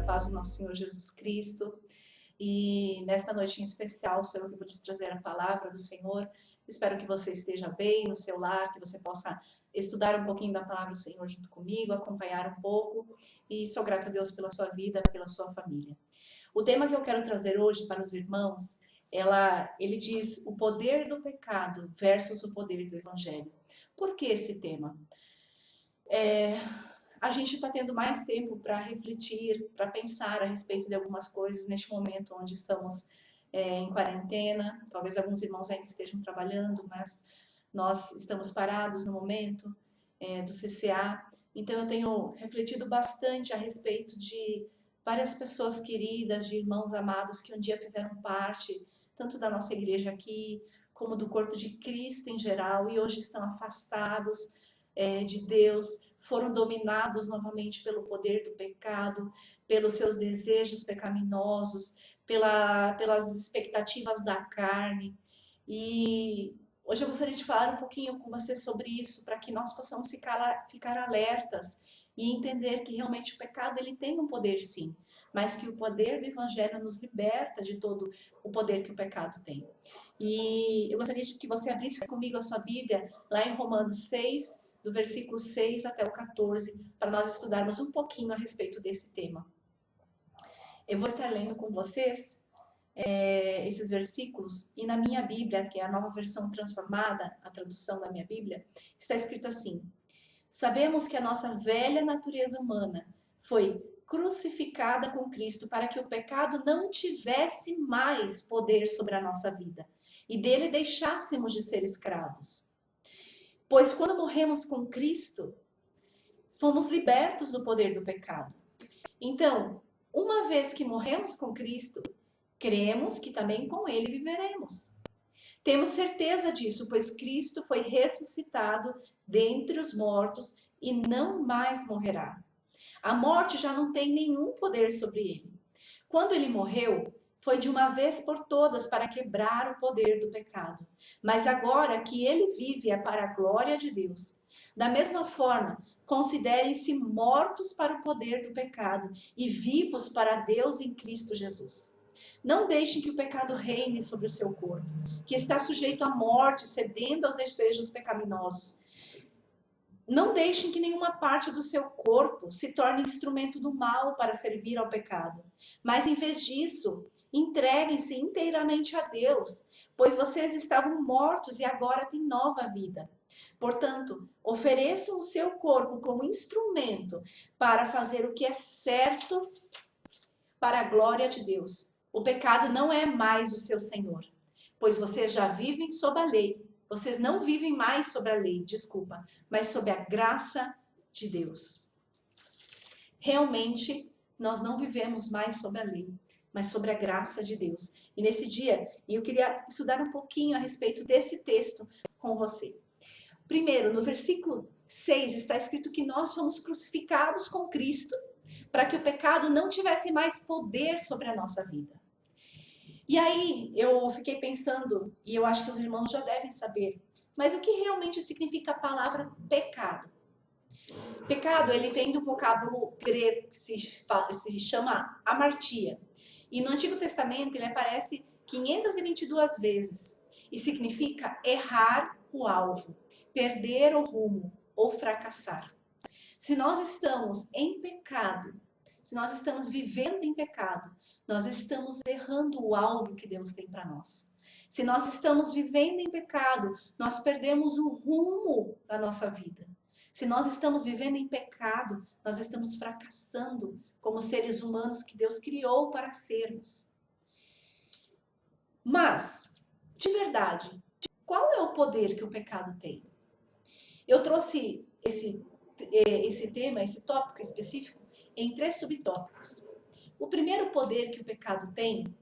paz do nosso Senhor Jesus Cristo. E nesta noite em especial, sou eu que vou lhes trazer a palavra do Senhor. Espero que você esteja bem no seu lar, que você possa estudar um pouquinho da palavra do Senhor junto comigo, acompanhar um pouco. E sou grata a Deus pela sua vida, pela sua família. O tema que eu quero trazer hoje para os irmãos, ele diz o poder do pecado versus o poder do evangelho. Por que esse tema? A gente está tendo mais tempo para refletir, para pensar a respeito de algumas coisas neste momento onde estamos em quarentena. Talvez alguns irmãos ainda estejam trabalhando, mas nós estamos parados no momento do CCA. Então eu tenho refletido bastante a respeito de várias pessoas queridas, de irmãos amados que um dia fizeram parte tanto da nossa igreja aqui, como do corpo de Cristo em geral, e hoje estão afastados de Deus, foram dominados novamente pelo poder do pecado, pelos seus desejos pecaminosos, pelas expectativas da carne. E hoje eu gostaria de falar um pouquinho com você sobre isso, para que nós possamos ficar alertas e entender que realmente o pecado ele tem um poder sim, mas que o poder do evangelho nos liberta de todo o poder que o pecado tem. E eu gostaria de que você abrisse comigo a sua Bíblia lá em Romanos 6, do versículo 6 até o 14, para nós estudarmos um pouquinho a respeito desse tema. Eu vou estar lendo com vocês esses versículos, e na minha Bíblia, que é a nova versão transformada, a tradução da minha Bíblia, está escrito assim: sabemos que a nossa velha natureza humana foi crucificada com Cristo para que o pecado não tivesse mais poder sobre a nossa vida e dele deixássemos de ser escravos. Pois quando morremos com Cristo, fomos libertos do poder do pecado. Então, uma vez que morremos com Cristo, cremos que também com ele viveremos. Temos certeza disso, pois Cristo foi ressuscitado dentre os mortos e não mais morrerá. A morte já não tem nenhum poder sobre ele. Quando ele morreu, foi de uma vez por todas para quebrar o poder do pecado. Mas agora que ele vive é para a glória de Deus. Da mesma forma, considerem-se mortos para o poder do pecado e vivos para Deus em Cristo Jesus. Não deixem que o pecado reine sobre o seu corpo, que está sujeito à morte, cedendo aos desejos pecaminosos. Não deixem que nenhuma parte do seu corpo se torne instrumento do mal para servir ao pecado. Mas, em vez disso, entreguem-se inteiramente a Deus, pois vocês estavam mortos e agora têm nova vida. Portanto, ofereçam o seu corpo como instrumento para fazer o que é certo para a glória de Deus. O pecado não é mais o seu senhor, pois vocês já vivem sob a lei. Vocês não vivem mais sobre a lei, desculpa, mas sob a graça de Deus. Realmente, nós não vivemos mais sobre a lei, mas sobre a graça de Deus. E nesse dia, eu queria estudar um pouquinho a respeito desse texto com você. Primeiro, no versículo 6 está escrito que nós fomos crucificados com Cristo para que o pecado não tivesse mais poder sobre a nossa vida. E aí eu fiquei pensando, e eu acho que os irmãos já devem saber, mas o que realmente significa a palavra pecado? Pecado, ele vem do vocábulo grego que se chama amartia. E no Antigo Testamento ele aparece 522 vezes e significa errar o alvo, perder o rumo ou fracassar. Se nós estamos em pecado, se nós estamos vivendo em pecado, nós estamos errando o alvo que Deus tem para nós. Se nós estamos vivendo em pecado, nós perdemos o rumo da nossa vida. Se nós estamos vivendo em pecado, nós estamos fracassando como seres humanos que Deus criou para sermos. Mas, de verdade, qual é o poder que o pecado tem? Eu trouxe esse tema, esse tópico específico, em 3 subtópicos. O primeiro poder que o pecado tem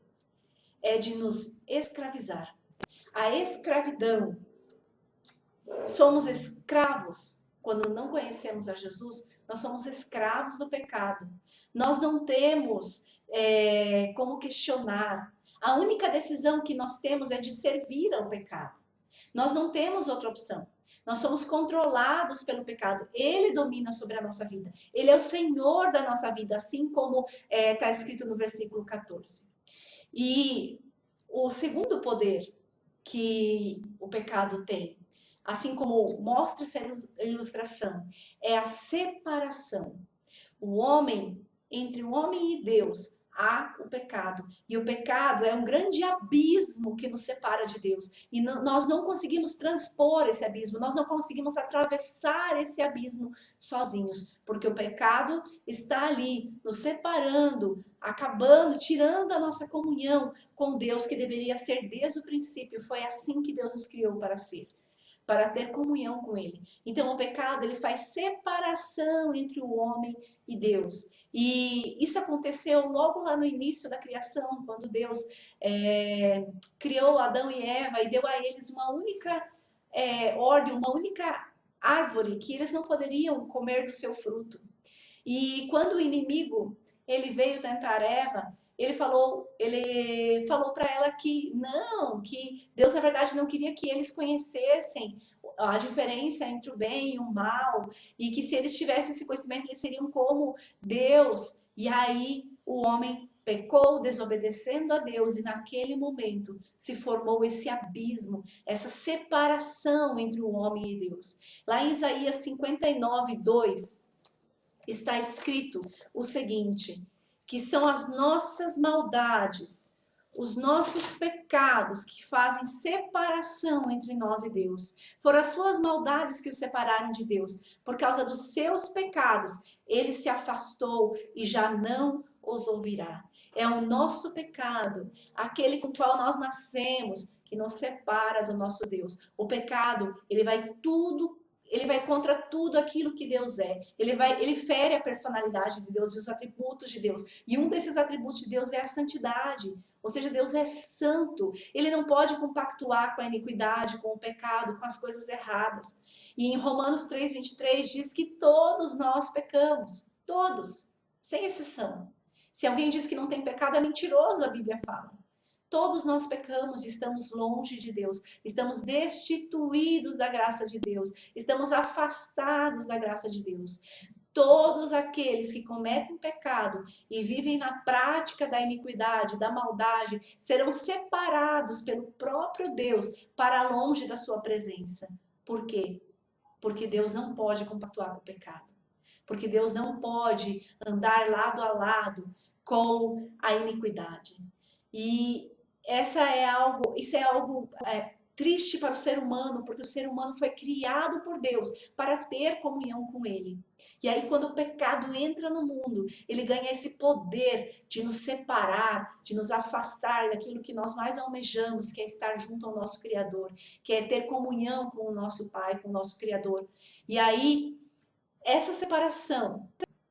é de nos escravizar. A escravidão. Somos escravos. Quando não conhecemos a Jesus, nós somos escravos do pecado. Nós não temos como questionar. A única decisão que nós temos é de servir ao pecado. Nós não temos outra opção. Nós somos controlados pelo pecado. Ele domina sobre a nossa vida. Ele é o Senhor da nossa vida, assim como está escrito no versículo 14. E o segundo poder que o pecado tem, assim como mostra essa ilustração, é a separação. O homem, entre o homem e Deus, há o pecado. E o pecado é um grande abismo que nos separa de Deus. E nós não conseguimos transpor esse abismo, nós não conseguimos atravessar esse abismo sozinhos, porque o pecado está ali, nos separando, acabando, tirando a nossa comunhão com Deus, que deveria ser desde o princípio. Foi assim que Deus nos criou para ser, para ter comunhão com Ele. Então, o pecado, ele faz separação entre o homem e Deus. E isso aconteceu logo lá no início da criação, quando Deus criou Adão e Eva e deu a eles uma única ordem, uma única árvore que eles não poderiam comer do seu fruto. E quando o inimigo ele veio tentar Eva, ele falou para ela que não, que Deus na verdade não queria que eles conhecessem a diferença entre o bem e o mal, e que se eles tivessem esse conhecimento, eles seriam como Deus. E aí o homem pecou, desobedecendo a Deus, e naquele momento se formou esse abismo, essa separação entre o homem e Deus. Lá em Isaías 59:2, está escrito o seguinte, que são as nossas maldades, os nossos pecados que fazem separação entre nós e Deus. Foram as suas maldades que o separaram de Deus. Por causa dos seus pecados, ele se afastou e já não os ouvirá. É o nosso pecado, aquele com o qual nós nascemos, que nos separa do nosso Deus. O pecado, ele vai contra tudo aquilo que Deus é. Ele fere a personalidade de Deus e os atributos de Deus. E um desses atributos de Deus é a santidade. Ou seja, Deus é santo. Ele não pode compactuar com a iniquidade, com o pecado, com as coisas erradas. E em Romanos 3:23 diz que todos nós pecamos. Todos, sem exceção. Se alguém diz que não tem pecado, é mentiroso, a Bíblia fala. Todos nós pecamos e estamos longe de Deus, estamos destituídos da graça de Deus, estamos afastados da graça de Deus. Todos aqueles que cometem pecado e vivem na prática da iniquidade, da maldade, serão separados pelo próprio Deus para longe da sua presença. Por quê? Porque Deus não pode compactuar com o pecado. Porque Deus não pode andar lado a lado com a iniquidade. E isso é algo triste para o ser humano, porque o ser humano foi criado por Deus para ter comunhão com Ele. E aí, quando o pecado entra no mundo, ele ganha esse poder de nos separar, de nos afastar daquilo que nós mais almejamos, que é estar junto ao nosso Criador, que é ter comunhão com o nosso Pai, com o nosso Criador. E aí, essa separação,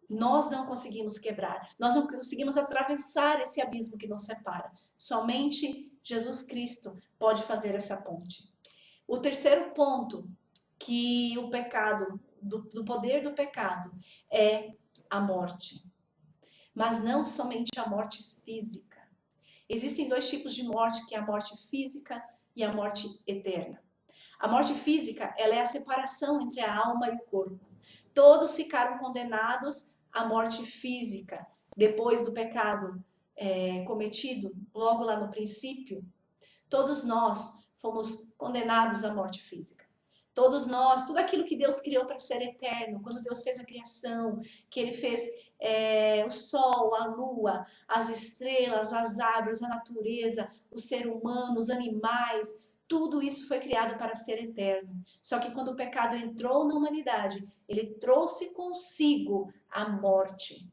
nós não conseguimos quebrar, nós não conseguimos atravessar esse abismo que nos separa. Somente Jesus Cristo pode fazer essa ponte. O terceiro ponto que o pecado, do poder do pecado, é a morte. Mas não somente a morte física. Existem dois tipos de morte, que é a morte física e a morte eterna. A morte física, ela é a separação entre a alma e o corpo. Todos ficaram condenados à morte física depois do pecado cometido, logo lá no princípio. Todos nós fomos condenados à morte física. Todos nós, tudo aquilo que Deus criou para ser eterno, quando Deus fez a criação, que Ele fez o sol, a lua, as estrelas, as árvores, a natureza, o ser humano, os animais, tudo isso foi criado para ser eterno. Só que quando o pecado entrou na humanidade, ele trouxe consigo a morte.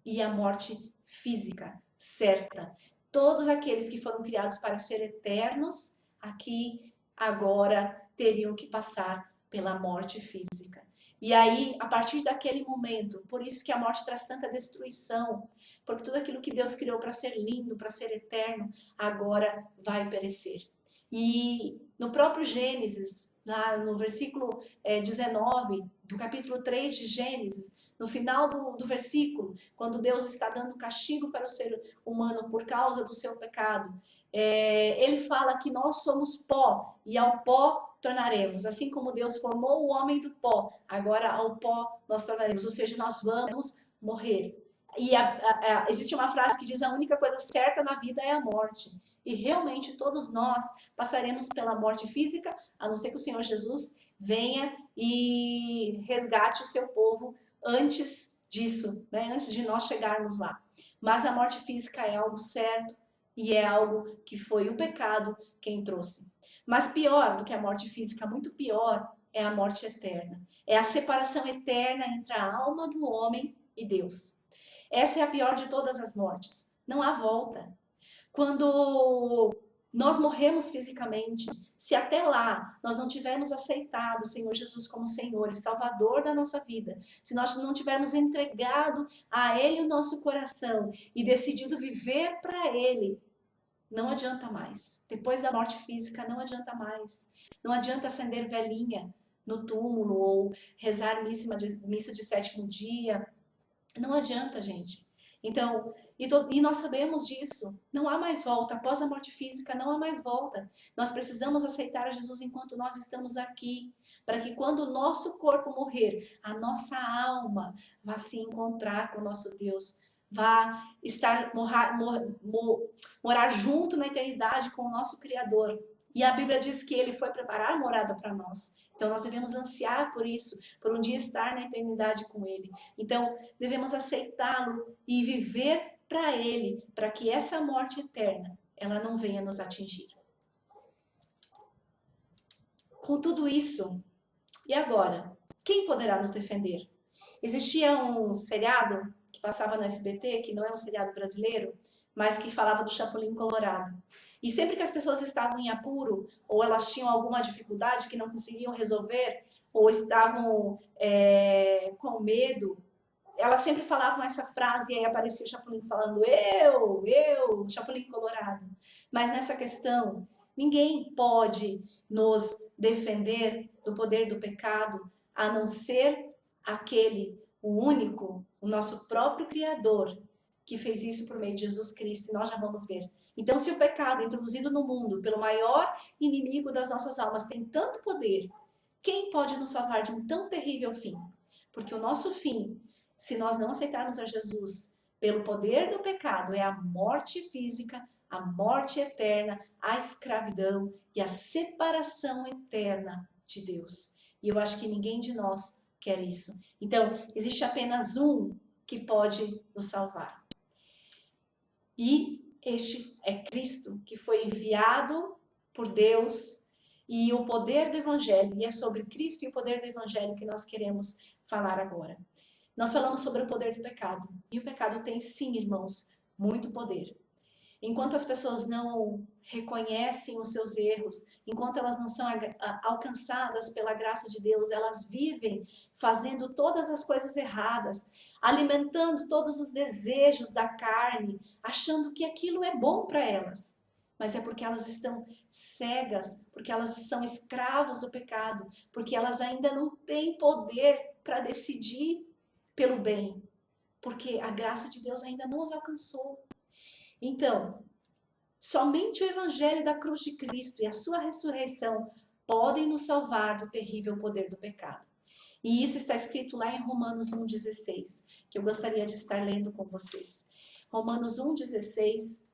E a morte física, certa. Todos aqueles que foram criados para ser eternos, aqui, agora, teriam que passar pela morte física. E aí, a partir daquele momento, por isso que a morte traz tanta destruição, porque tudo aquilo que Deus criou para ser lindo, para ser eterno, agora vai perecer. E no próprio Gênesis, lá no versículo 19 do capítulo 3 de Gênesis, No final do versículo, quando Deus está dando castigo para o ser humano por causa do seu pecado, ele fala que nós somos pó e ao pó tornaremos. Assim como Deus formou o homem do pó, agora ao pó nós tornaremos. Ou seja, nós vamos morrer. E existe uma frase que diz: a única coisa certa na vida é a morte. E realmente todos nós passaremos pela morte física, a não ser que o Senhor Jesus venha e resgate o seu povo antes disso, né? Antes de nós chegarmos lá. Mas a morte física é algo certo e é algo que foi o pecado quem trouxe. Mas pior do que a morte física, muito pior, é a morte eterna. É a separação eterna entre a alma do homem e Deus. Essa é a pior de todas as mortes. Não há volta. Quando nós morremos fisicamente, se até lá nós não tivermos aceitado o Senhor Jesus como Senhor e Salvador da nossa vida, se nós não tivermos entregado a Ele o nosso coração e decidido viver para Ele, não adianta mais. Depois da morte física, não adianta mais. Não adianta acender velhinha no túmulo ou rezar missa de sétimo dia. Não adianta, gente. Então, e nós sabemos disso. Não há mais volta. Após a morte física, não há mais volta. Nós precisamos aceitar Jesus enquanto nós estamos aqui, para que quando o nosso corpo morrer, a nossa alma vá se encontrar com o nosso Deus, vá estar morar junto na eternidade com o nosso Criador. E a Bíblia diz que ele foi preparar a morada para nós. Então nós devemos ansiar por isso, por um dia estar na eternidade com ele. Então devemos aceitá-lo e viver para ele, para que essa morte eterna ela não venha nos atingir. Com tudo isso, e agora? Quem poderá nos defender? Existia um seriado que passava no SBT, que não é um seriado brasileiro, mas que falava do Chapolin Colorado. E sempre que as pessoas estavam em apuro, ou elas tinham alguma dificuldade que não conseguiam resolver, ou estavam com medo, elas sempre falavam essa frase e aí aparecia o Chapolin falando eu, Chapolin Colorado. Mas nessa questão, ninguém pode nos defender do poder do pecado, a não ser aquele, o único, o nosso próprio Criador, que fez isso por meio de Jesus Cristo, e nós já vamos ver. Então, se o pecado introduzido no mundo pelo maior inimigo das nossas almas tem tanto poder, quem pode nos salvar de um tão terrível fim? Porque o nosso fim, se nós não aceitarmos a Jesus pelo poder do pecado, é a morte física, a morte eterna, a escravidão e a separação eterna de Deus. E eu acho que ninguém de nós quer isso. Então, existe apenas um que pode nos salvar. E este é Cristo, que foi enviado por Deus, e o poder do Evangelho. E é sobre Cristo e o poder do Evangelho que nós queremos falar agora. Nós falamos sobre o poder do pecado. E o pecado tem, sim, irmãos, muito poder. Enquanto as pessoas não reconhecem os seus erros, enquanto elas não são alcançadas pela graça de Deus, elas vivem fazendo todas as coisas erradas, alimentando todos os desejos da carne, achando que aquilo é bom para elas. Mas é porque elas estão cegas, porque elas são escravas do pecado, porque elas ainda não têm poder para decidir pelo bem, porque a graça de Deus ainda não as alcançou. Então, somente o Evangelho da cruz de Cristo e a sua ressurreição podem nos salvar do terrível poder do pecado. E isso está escrito lá em Romanos 1,16, que eu gostaria de estar lendo com vocês. Romanos 1,16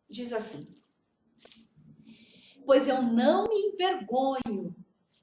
diz assim: pois eu não me envergonho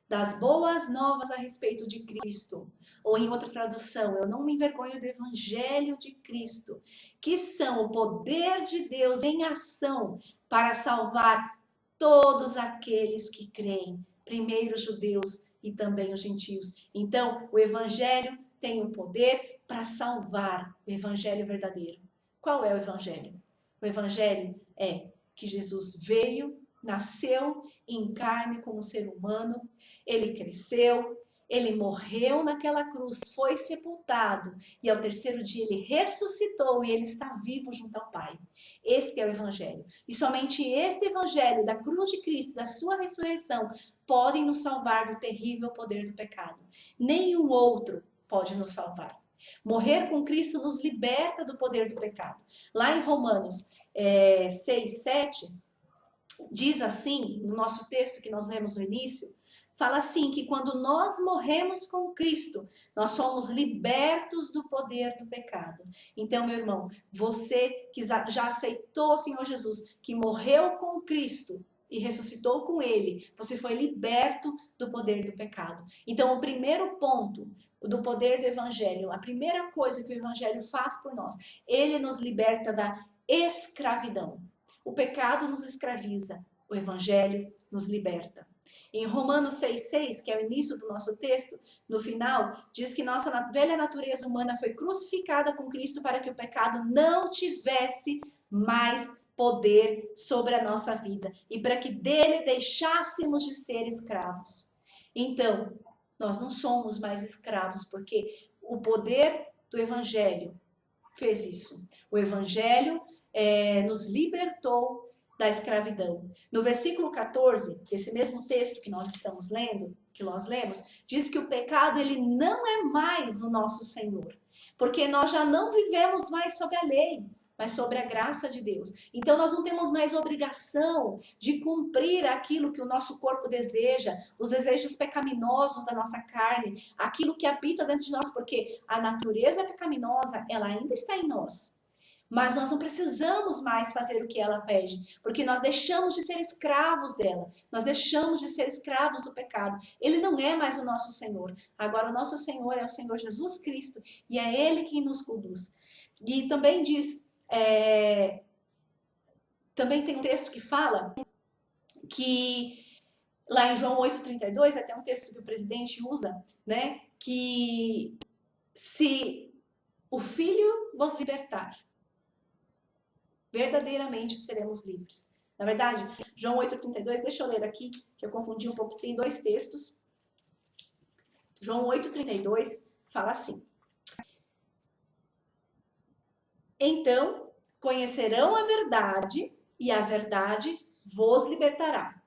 das boas novas a respeito de Cristo. Ou em outra tradução, eu não me envergonho do Evangelho de Cristo, que são o poder de Deus em ação para salvar todos aqueles que creem, primeiro os judeus e também os gentios. Então, o Evangelho tem o poder para salvar, o Evangelho verdadeiro. Qual é o Evangelho? O Evangelho é que Jesus veio, nasceu em carne como ser humano, ele cresceu, Ele morreu naquela cruz, foi sepultado e ao terceiro dia ele ressuscitou e ele está vivo junto ao Pai. Este é o Evangelho. E somente este Evangelho da cruz de Cristo, da sua ressurreição, podem nos salvar do terrível poder do pecado. Nenhum outro pode nos salvar. Morrer com Cristo nos liberta do poder do pecado. Lá em Romanos 6, 7, diz assim, no nosso texto que nós lemos no início, fala assim, que quando nós morremos com Cristo, nós somos libertos do poder do pecado. Então, meu irmão, você que já aceitou o Senhor Jesus, que morreu com Cristo e ressuscitou com Ele, você foi liberto do poder do pecado. Então, o primeiro ponto do poder do Evangelho, a primeira coisa que o Evangelho faz por nós, ele nos liberta da escravidão. O pecado nos escraviza, o Evangelho nos liberta. Em Romanos 6,6, que é o início do nosso texto, no final, diz que nossa velha natureza humana foi crucificada com Cristo para que o pecado não tivesse mais poder sobre a nossa vida e para que dele deixássemos de ser escravos. Então, nós não somos mais escravos, porque o poder do Evangelho fez isso. O Evangelho nos libertou da escravidão. No versículo 14, desse mesmo texto que nós estamos lendo, que nós lemos, diz que o pecado ele não é mais o nosso Senhor, porque nós já não vivemos mais sob a lei, mas sobre a graça de Deus. Então nós não temos mais obrigação de cumprir aquilo que o nosso corpo deseja, os desejos pecaminosos da nossa carne, aquilo que habita dentro de nós, porque a natureza pecaminosa, ela ainda está em nós. Mas nós não precisamos mais fazer o que ela pede, porque nós deixamos de ser escravos dela, nós deixamos de ser escravos do pecado. Ele não é mais o nosso Senhor. Agora o nosso Senhor é o Senhor Jesus Cristo e é Ele quem nos conduz. E também diz, também tem um texto que fala que lá em João 8,32, até um texto que o presidente usa, né? Que se o Filho vos libertar, verdadeiramente seremos livres. Na verdade, João 8,32, deixa eu ler aqui, que eu confundi um pouco, tem dois textos. João 8,32 fala assim: então conhecerão a verdade, e a verdade vos libertará.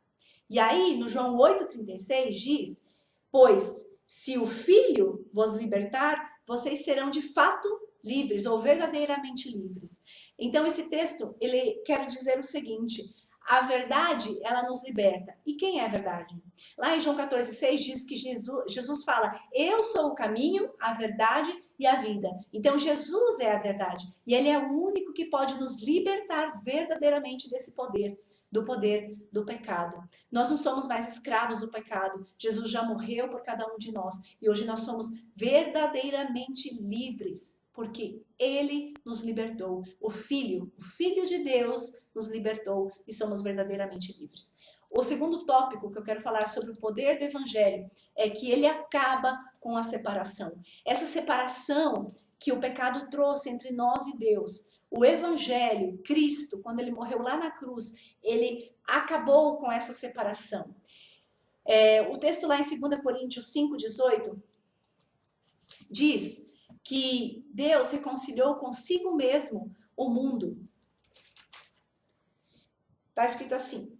E aí, no João 8,36 diz: pois se o Filho vos libertar, vocês serão de fato livres, ou verdadeiramente livres. Então, esse texto, ele quer dizer o seguinte: a verdade, ela nos liberta. E quem é a verdade? Lá em João 14,6 diz que Jesus fala: eu sou o caminho, a verdade e a vida. Então, Jesus é a verdade. E Ele é o único que pode nos libertar verdadeiramente desse poder, do poder do pecado. Nós não somos mais escravos do pecado. Jesus já morreu por cada um de nós. E hoje nós somos verdadeiramente livres, porque Ele nos libertou. O Filho de Deus nos libertou e somos verdadeiramente livres. O segundo tópico que eu quero falar sobre o poder do Evangelho é que ele acaba com a separação. Essa separação que o pecado trouxe entre nós e Deus. O Evangelho, Cristo, quando ele morreu lá na cruz, ele acabou com essa separação. O texto lá em 2 Coríntios 5,18 diz que Deus reconciliou consigo mesmo o mundo. Está escrito assim: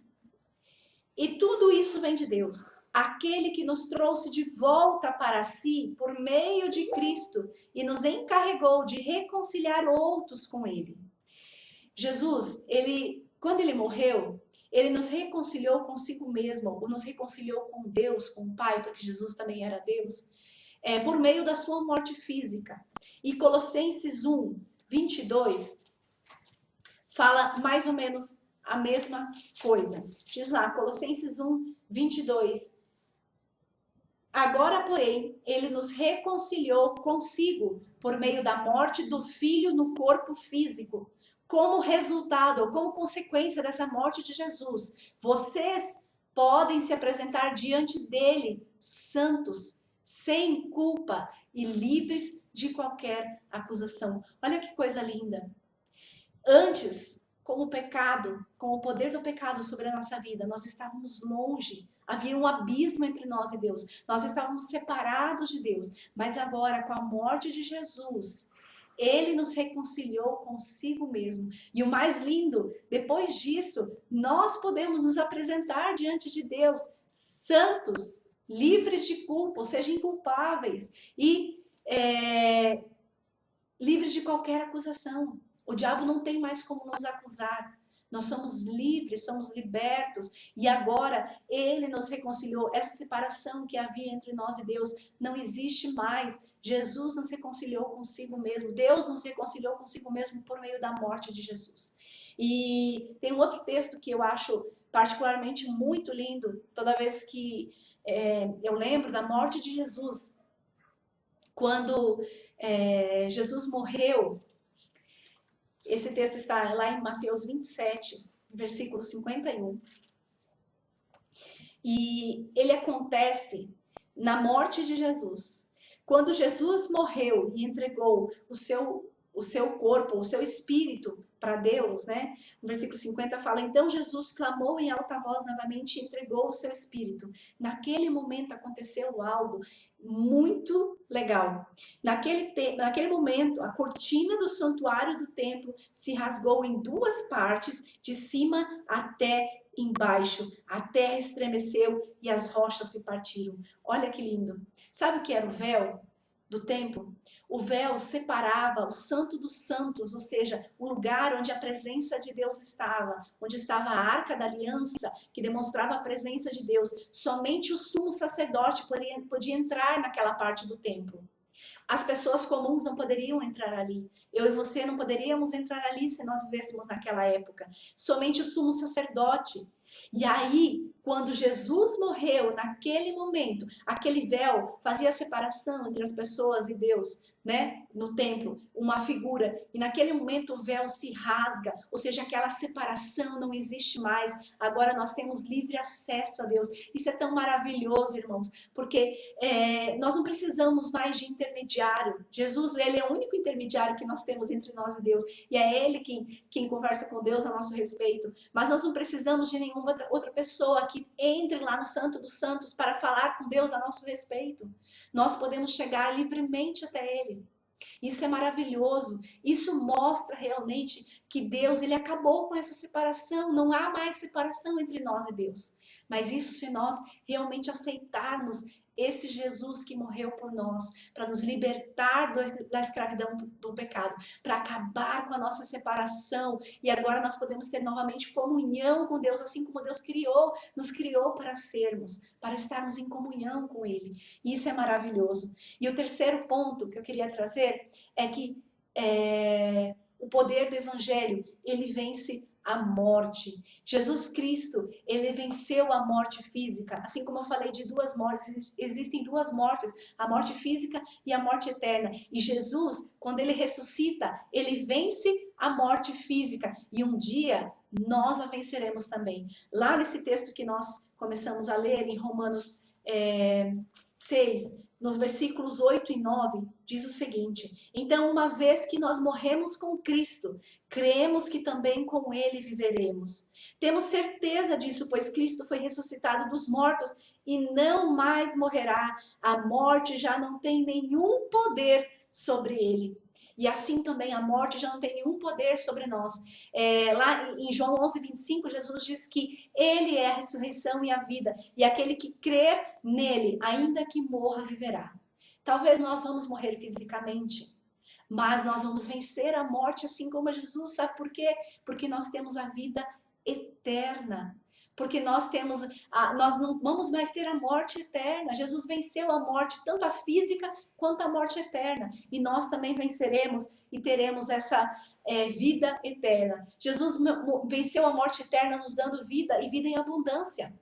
e tudo isso vem de Deus, aquele que nos trouxe de volta para si por meio de Cristo e nos encarregou de reconciliar outros com Ele. Jesus, quando ele morreu, ele nos reconciliou consigo mesmo, ou nos reconciliou com Deus, com o Pai, porque Jesus também era Deus, por meio da sua morte física. E Colossenses 1:22 fala mais ou menos a mesma coisa. Diz lá, Colossenses 1:22. Agora, porém, ele nos reconciliou consigo por meio da morte do Filho no corpo físico. Como resultado, ou como consequência dessa morte de Jesus, vocês podem se apresentar diante dele santos, sem culpa e livres de qualquer acusação. Olha que coisa linda. Antes, com o pecado, com o poder do pecado sobre a nossa vida, nós estávamos longe, havia um abismo entre nós e Deus, nós estávamos separados de Deus, mas agora com a morte de Jesus, ele nos reconciliou consigo mesmo. E o mais lindo, depois disso, nós podemos nos apresentar diante de Deus, santos, livres de culpa, ou seja, inculpáveis e livres de qualquer acusação. O diabo não tem mais como nos acusar. Nós somos livres, somos libertos e agora ele nos reconciliou. Essa separação que havia entre nós e Deus não existe mais. Jesus nos reconciliou consigo mesmo. Deus nos reconciliou consigo mesmo por meio da morte de Jesus. E tem um outro texto que eu acho particularmente muito lindo. Toda vez que eu lembro da morte de Jesus, quando Jesus morreu. Esse texto está lá em Mateus 27, versículo 51. E ele acontece na morte de Jesus. Quando Jesus morreu e entregou o seu corpo, o seu espírito para Deus, né? No versículo 50 fala, então Jesus clamou em alta voz novamente e entregou o seu espírito. Naquele momento aconteceu algo muito legal. Naquele momento, a cortina do santuário do templo se rasgou em duas partes, de cima até embaixo. A terra estremeceu e as rochas se partiram. Olha que lindo. Sabe o que era o véu do templo? O véu separava o santo dos santos, ou seja, o lugar onde a presença de Deus estava, onde estava a arca da aliança, que demonstrava a presença de Deus. Somente o sumo sacerdote podia entrar naquela parte do templo. As pessoas comuns não poderiam entrar ali. Eu e você não poderíamos entrar ali se nós vivêssemos naquela época. Somente o sumo sacerdote. E aí, quando Jesus morreu, naquele momento, aquele véu fazia a separação entre as pessoas e Deus, né? No templo, uma figura. E naquele momento o véu se rasga, ou seja, aquela separação não existe mais. Agora nós temos livre acesso a Deus. Isso é tão maravilhoso, irmãos, porque nós não precisamos mais de intermediário. Jesus, ele é o único intermediário que nós temos entre nós e Deus. E é ele quem conversa com Deus a nosso respeito. Mas nós não precisamos de nenhuma outra pessoa que entre lá no Santo dos Santos para falar com Deus a nosso respeito. Nós podemos chegar livremente até ele. Isso é maravilhoso. Isso mostra realmente que Deus, ele acabou com essa separação. Não há mais separação entre nós e Deus. Mas isso se nós realmente aceitarmos esse Jesus que morreu por nós, para nos libertar da escravidão do pecado, para acabar com a nossa separação, e agora nós podemos ter novamente comunhão com Deus, assim como Deus nos criou para sermos, para estarmos em comunhão com Ele. E isso é maravilhoso. E o terceiro ponto que eu queria trazer é que o poder do Evangelho, ele vence a morte. Jesus Cristo, ele venceu a morte física. Assim como eu falei de duas mortes, existem duas mortes, a morte física e a morte eterna. E Jesus, quando ele ressuscita, ele vence a morte física. E um dia nós a venceremos também. Lá nesse texto que nós começamos a ler em Romanos 6, nos versículos 8 e 9, diz o seguinte: então, uma vez que nós morremos com Cristo, cremos que também com ele viveremos. Temos certeza disso, pois Cristo foi ressuscitado dos mortos e não mais morrerá. A morte já não tem nenhum poder sobre ele. E assim também a morte já não tem nenhum poder sobre nós. Lá em João 11, 25, Jesus diz que ele é a ressurreição e a vida. E aquele que crer nele, ainda que morra, viverá. Talvez nós vamos morrer fisicamente, mas nós vamos vencer a morte assim como Jesus. Sabe por quê? Porque nós temos a vida eterna. Porque nós não vamos mais ter a morte eterna. Jesus venceu a morte, tanto a física quanto a morte eterna. E nós também venceremos e teremos essa vida eterna. Jesus venceu a morte eterna, nos dando vida e vida em abundância.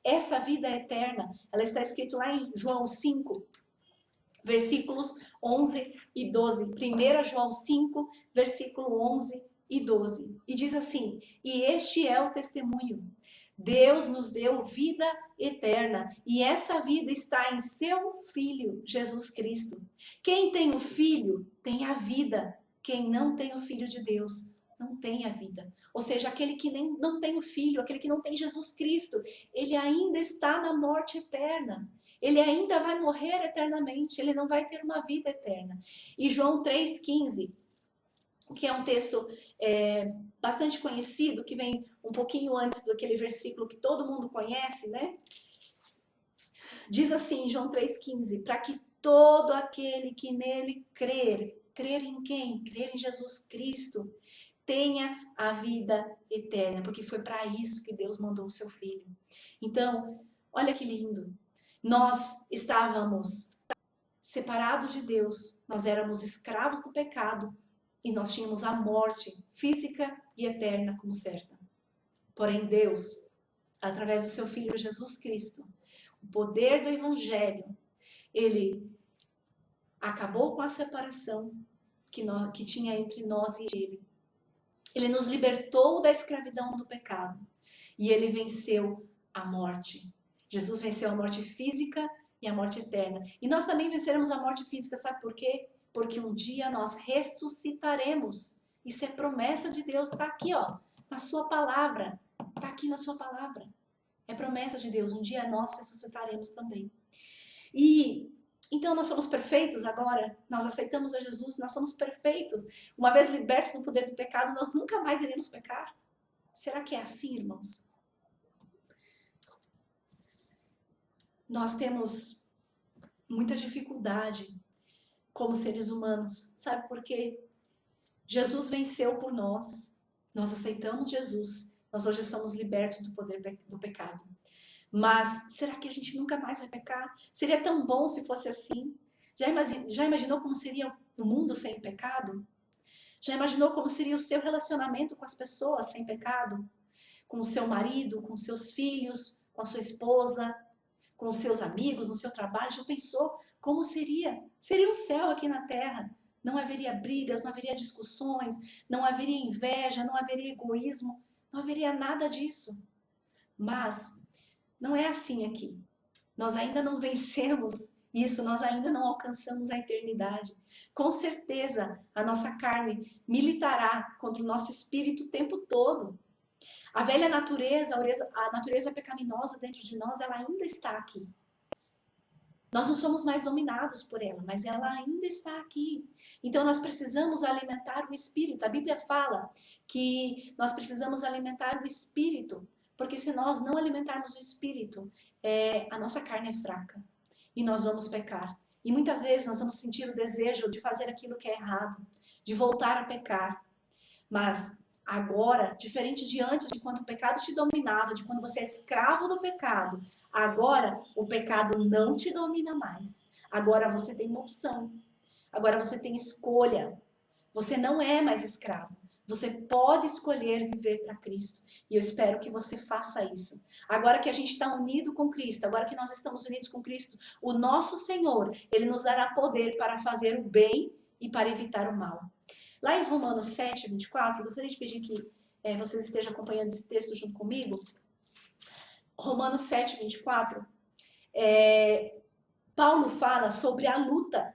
Essa vida eterna, ela está escrita lá em João 5, versículos 11 e 12. 1 João 5, versículo 11 e 12. E diz assim: e este é o testemunho. Deus nos deu vida eterna e essa vida está em seu Filho, Jesus Cristo. Quem tem o Filho tem a vida. Quem não tem o Filho de Deus não tem a vida. Ou seja, aquele que não tem o Filho, aquele que não tem Jesus Cristo, ele ainda está na morte eterna. Ele ainda vai morrer eternamente, ele não vai ter uma vida eterna. E João 3,15, que é um texto bastante conhecido, que vem um pouquinho antes daquele versículo que todo mundo conhece, né? Diz assim, João 3,15, para que todo aquele que nele crer em quem? Crer em Jesus Cristo, tenha a vida eterna, porque foi para isso que Deus mandou o seu Filho. Então, olha que lindo. Nós estávamos separados de Deus, nós éramos escravos do pecado e nós tínhamos a morte física e eterna como certa. Porém, Deus, através do seu Filho Jesus Cristo, o poder do Evangelho, ele acabou com a separação que tinha entre nós e ele. Ele nos libertou da escravidão do pecado e ele venceu a morte. Jesus venceu a morte física e a morte eterna. E nós também venceremos a morte física, sabe por quê? Porque um dia nós ressuscitaremos. Isso é promessa de Deus, está aqui, ó, na sua palavra. Está aqui na sua palavra. É promessa de Deus, um dia nós ressuscitaremos também. E então nós somos perfeitos agora, nós aceitamos a Jesus, nós somos perfeitos. Uma vez libertos do poder do pecado, nós nunca mais iremos pecar. Será que é assim, irmãos? Nós temos muita dificuldade como seres humanos. Sabe por quê? Jesus venceu por nós. Nós aceitamos Jesus. Nós hoje somos libertos do poder do pecado. Mas será que a gente nunca mais vai pecar? Seria tão bom se fosse assim. Já imaginou como seria o mundo sem pecado? Já imaginou como seria o seu relacionamento com as pessoas sem pecado? Com o seu marido, com os seus filhos, com a sua esposa, com os seus amigos, no seu trabalho? Já pensou como seria? Seria um céu aqui na terra. Não haveria brigas, não haveria discussões, não haveria inveja, não haveria egoísmo, não haveria nada disso. Mas não é assim aqui. Nós ainda não vencemos isso, nós ainda não alcançamos a eternidade. Com certeza, a nossa carne militará contra o nosso espírito o tempo todo. A velha natureza, a natureza pecaminosa dentro de nós, ela ainda está aqui. Nós não somos mais dominados por ela, mas ela ainda está aqui. Então nós precisamos alimentar o espírito. A Bíblia fala que nós precisamos alimentar o espírito, porque se nós não alimentarmos o espírito, a nossa carne é fraca e nós vamos pecar. E muitas vezes nós vamos sentir o desejo de fazer aquilo que é errado, de voltar a pecar. Mas agora, diferente de antes, de quando o pecado te dominava, de quando você é escravo do pecado, agora o pecado não te domina mais. Agora você tem uma opção. Agora você tem escolha. Você não é mais escravo. Você pode escolher viver para Cristo. E eu espero que você faça isso. Agora que a gente está unido com Cristo, agora que nós estamos unidos com Cristo, o nosso Senhor, Ele nos dará poder para fazer o bem e para evitar o mal. Lá em Romanos 7, 24, eu gostaria de pedir que vocês estejam acompanhando esse texto junto comigo. Romanos 7, 24, Paulo fala sobre a luta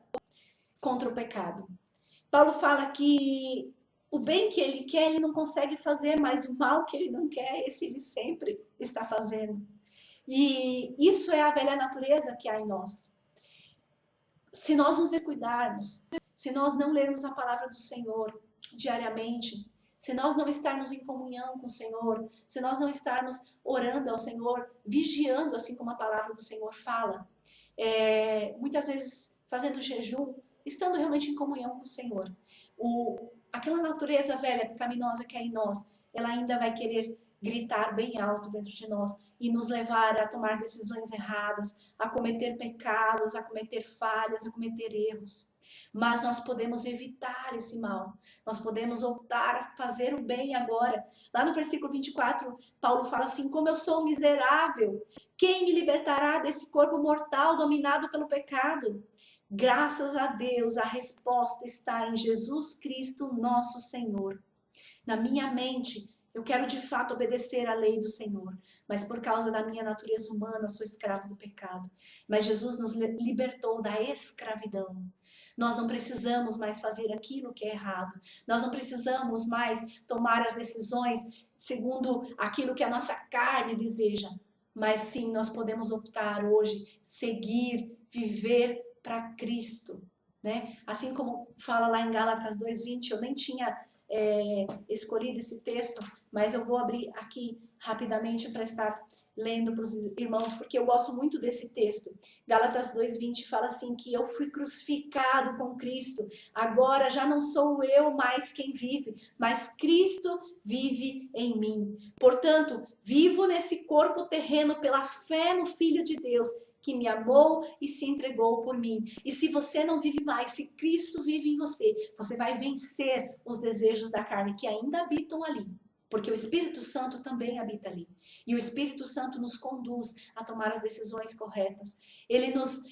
contra o pecado. Paulo fala que o bem que ele quer, ele não consegue fazer, mas o mal que ele não quer, esse ele sempre está fazendo. E isso é a velha natureza que há em nós. Se nós nos descuidarmos, se nós não lermos a palavra do Senhor diariamente, se nós não estarmos em comunhão com o Senhor, se nós não estarmos orando ao Senhor, vigiando, assim como a palavra do Senhor fala, muitas vezes fazendo jejum, estando realmente em comunhão com o Senhor, aquela natureza velha, pecaminosa que é em nós, ela ainda vai querer gritar bem alto dentro de nós e nos levar a tomar decisões erradas, a cometer pecados, a cometer falhas, a cometer erros. Mas nós podemos evitar esse mal. Nós podemos optar a fazer o bem agora. Lá no versículo 24, Paulo fala assim: como eu sou miserável, quem me libertará desse corpo mortal dominado pelo pecado? Graças a Deus, a resposta está em Jesus Cristo, nosso Senhor. Na minha mente, Eu quero de fato obedecer à lei do Senhor, mas por causa da minha natureza humana sou escravo do pecado. Mas Jesus nos libertou da escravidão. Nós não precisamos mais fazer aquilo que é errado. Nós não precisamos mais tomar as decisões segundo aquilo que a nossa carne deseja. Mas sim, nós podemos optar hoje, seguir, viver para Cristo, né? Assim como fala lá em Gálatas 2:20, eu nem tinha escolhido esse texto, mas eu vou abrir aqui rapidamente para estar lendo para os irmãos, porque eu gosto muito desse texto. Gálatas 2:20 fala assim, que eu fui crucificado com Cristo, agora já não sou eu mais quem vive, mas Cristo vive em mim. Portanto, vivo nesse corpo terreno pela fé no Filho de Deus, que me amou e se entregou por mim. E se você não vive mais, se Cristo vive em você, você vai vencer os desejos da carne que ainda habitam ali. Porque o Espírito Santo também habita ali. E o Espírito Santo nos conduz a tomar as decisões corretas. Ele nos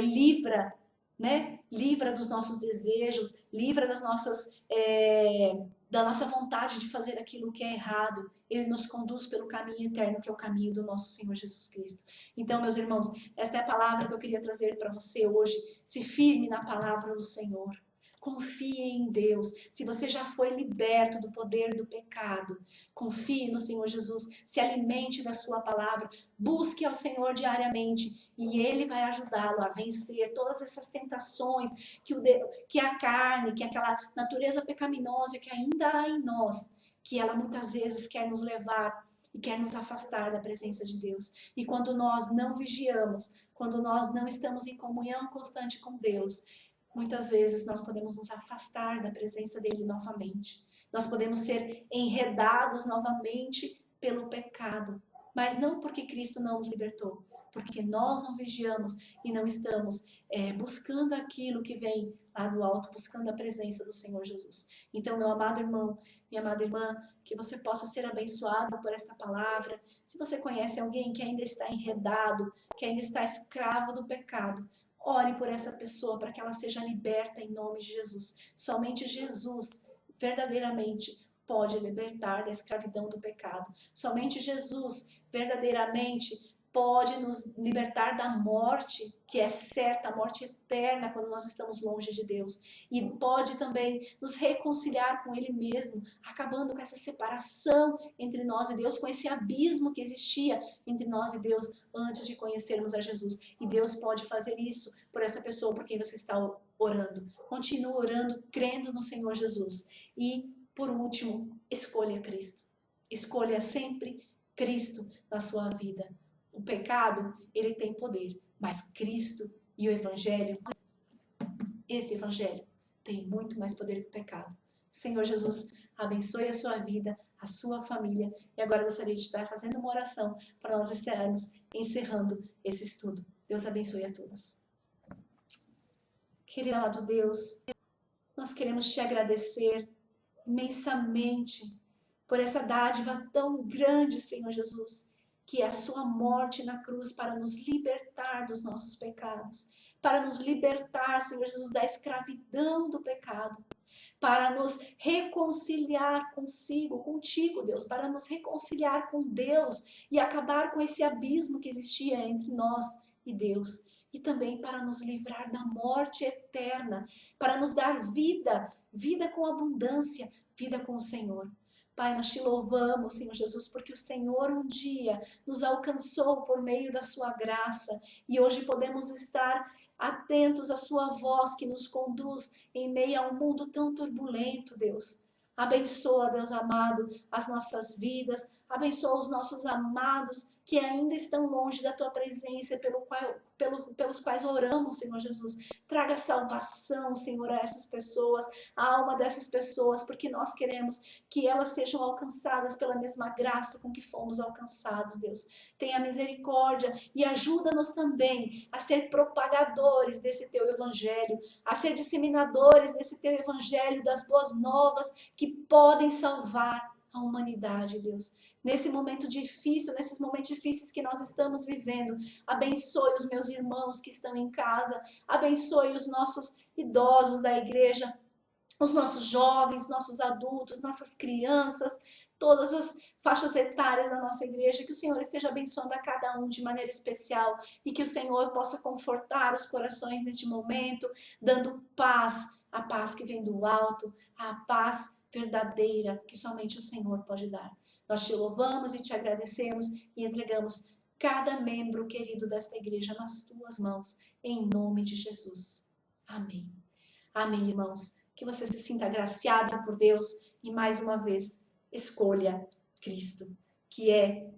livra, né? Livra dos nossos desejos, livra das nossas... da nossa vontade de fazer aquilo que é errado. Ele nos conduz pelo caminho eterno, que é o caminho do nosso Senhor Jesus Cristo. Então, meus irmãos, esta é a palavra que eu queria trazer para você hoje. Se firme na palavra do Senhor. Confie em Deus. Se você já foi liberto do poder do pecado, confie no Senhor Jesus. Se alimente da sua palavra. Busque ao Senhor diariamente e Ele vai ajudá-lo a vencer todas essas tentações que a carne, que aquela natureza pecaminosa que ainda há em nós, que ela muitas vezes quer nos levar e quer nos afastar da presença de Deus. E quando nós não vigiamos, quando nós não estamos em comunhão constante com Deus, muitas vezes nós podemos nos afastar da presença dele novamente. Nós podemos ser enredados novamente pelo pecado. Mas não porque Cristo não nos libertou, porque nós não vigiamos e não estamos buscando aquilo que vem lá do alto, buscando a presença do Senhor Jesus. Então, meu amado irmão, minha amada irmã, que você possa ser abençoado por esta palavra. Se você conhece alguém que ainda está enredado, que ainda está escravo do pecado, ore por essa pessoa para que ela seja liberta em nome de Jesus. Somente Jesus, verdadeiramente, pode libertar da escravidão do pecado. Somente Jesus, verdadeiramente, pode nos libertar da morte, que é certa, a morte eterna, quando nós estamos longe de Deus. E pode também nos reconciliar com Ele mesmo, acabando com essa separação entre nós e Deus, com esse abismo que existia entre nós e Deus antes de conhecermos a Jesus. E Deus pode fazer isso por essa pessoa por quem você está orando. Continue orando, crendo no Senhor Jesus. E, por último, escolha Cristo. Escolha sempre Cristo na sua vida. O pecado, ele tem poder, mas Cristo e o Evangelho, esse Evangelho, tem muito mais poder que o pecado. O Senhor Jesus abençoe a sua vida, a sua família. E agora eu gostaria de estar fazendo uma oração para nós estarmos encerrando esse estudo. Deus abençoe a todos. Querido amado Deus, nós queremos te agradecer imensamente por essa dádiva tão grande, Senhor Jesus, que é a sua morte na cruz para nos libertar dos nossos pecados, para nos libertar, Senhor Jesus, da escravidão do pecado, para nos reconciliar contigo, Deus, para nos reconciliar com Deus e acabar com esse abismo que existia entre nós e Deus. E também para nos livrar da morte eterna, para nos dar vida, vida com abundância, vida com o Senhor. Pai, nós te louvamos, Senhor Jesus, porque o Senhor um dia nos alcançou por meio da sua graça e hoje podemos estar atentos à sua voz que nos conduz em meio a um mundo tão turbulento, Deus. Abençoa, Deus amado, as nossas vidas, abençoa os nossos amados que ainda estão longe da tua presença, pelos quais oramos, Senhor Jesus. Traga salvação, Senhor, a essas pessoas, a alma dessas pessoas, porque nós queremos que elas sejam alcançadas pela mesma graça com que fomos alcançados, Deus. Tenha misericórdia e ajuda-nos também a ser propagadores desse teu evangelho, a ser disseminadores desse teu evangelho, das boas novas que podem salvar a humanidade, Deus. Nesse momento difícil, nesses momentos difíceis que nós estamos vivendo, abençoe os meus irmãos que estão em casa, abençoe os nossos idosos da igreja, os nossos jovens, nossos adultos, nossas crianças. todas as faixas etárias da nossa igreja, que o Senhor esteja abençoando a cada um de maneira especial e que o Senhor possa confortar os corações neste momento, dando paz, a paz que vem do alto, a paz verdadeira que somente o Senhor pode dar. Nós te louvamos e te agradecemos e entregamos cada membro querido desta igreja nas tuas mãos, em nome de Jesus. Amém. Amém, irmãos. Que você se sinta agraciado por Deus e mais uma vez escolha Cristo, que é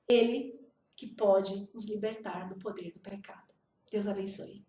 Ele que pode nos libertar do poder do pecado. Deus abençoe.